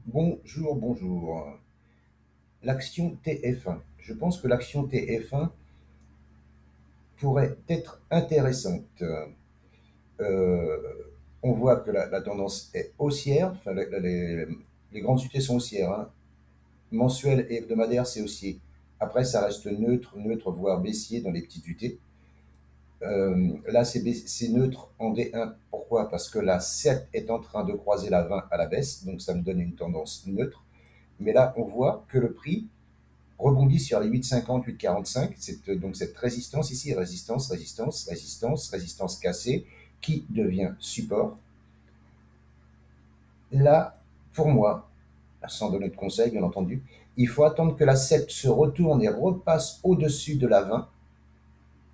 Bonjour, bonjour. L'action TF1. Je pense que l'action TF1 pourrait être intéressante. Euh, on voit que la tendance est haussière. Enfin, les grandes unités sont haussières, hein. Mensuel et hebdomadaire, c'est haussier. Après, ça reste neutre, voire baissier dans les petites unités. Là, c'est neutre en D1. Pourquoi? Parce que la 7 est en train de croiser la 20 à la baisse, donc ça me donne une tendance neutre. Mais là, on voit que le prix rebondit sur les 8,50, 8,45. Donc cette résistance ici, résistance cassée, qui devient support. Là, pour moi, sans donner de conseil, bien entendu, il faut attendre que la 7 se retourne et repasse au-dessus de la 20.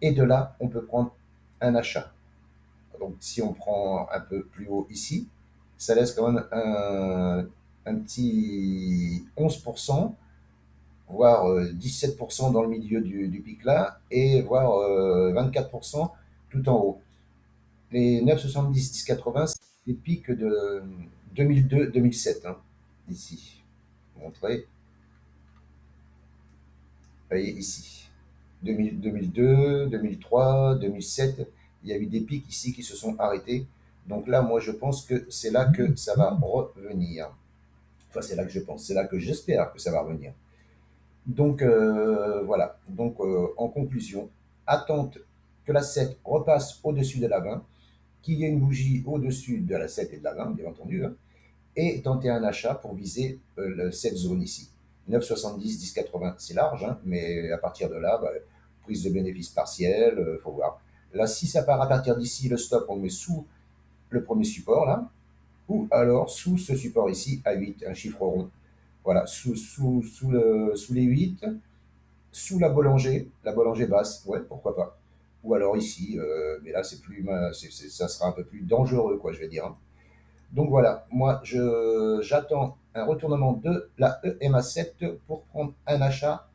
Et de là, on peut prendre un achat. Donc si on prend un peu plus haut ici, ça laisse quand même un petit 11%, voire 17% dans le milieu du pic là, et voire 24% tout en haut. Les 9,70, 10,80, c'est des pics de 2002-2007, hein, ici. Montré, vous voyez ici. 2002, 2003, 2007, il y a eu des pics ici qui se sont arrêtés. Donc là, moi, je pense que c'est là que ça va revenir. Enfin, c'est là que je pense, c'est là que j'espère que ça va revenir. Donc voilà, donc en conclusion, attente que la 7 repasse au-dessus de la 20, qu'il y ait une bougie au-dessus de la 7 et de la 20, bien entendu, hein, et tenter un achat pour viser cette zone ici. 9,70, 10,80, c'est large, hein, mais à partir de là, bah, prise de bénéfice partiel, il faut voir. Là, si ça part à partir d'ici, le stop, on le met sous le premier support, là, ou alors sous ce support ici, à 8, un chiffre rond. Voilà, sous les 8, sous la Boulanger basse, ouais, pourquoi pas. Ou alors ici, mais là c'est plus, ça sera un peu plus dangereux, quoi, je vais dire, hein. Donc voilà, moi j'attends un retournement de la EMA7 pour prendre un achat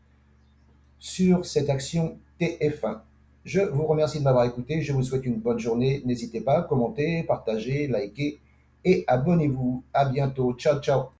sur cette action TF1. Je vous remercie de m'avoir écouté, je vous souhaite une bonne journée. N'hésitez pas à commenter, partager, liker et abonnez-vous. À bientôt. Ciao, ciao.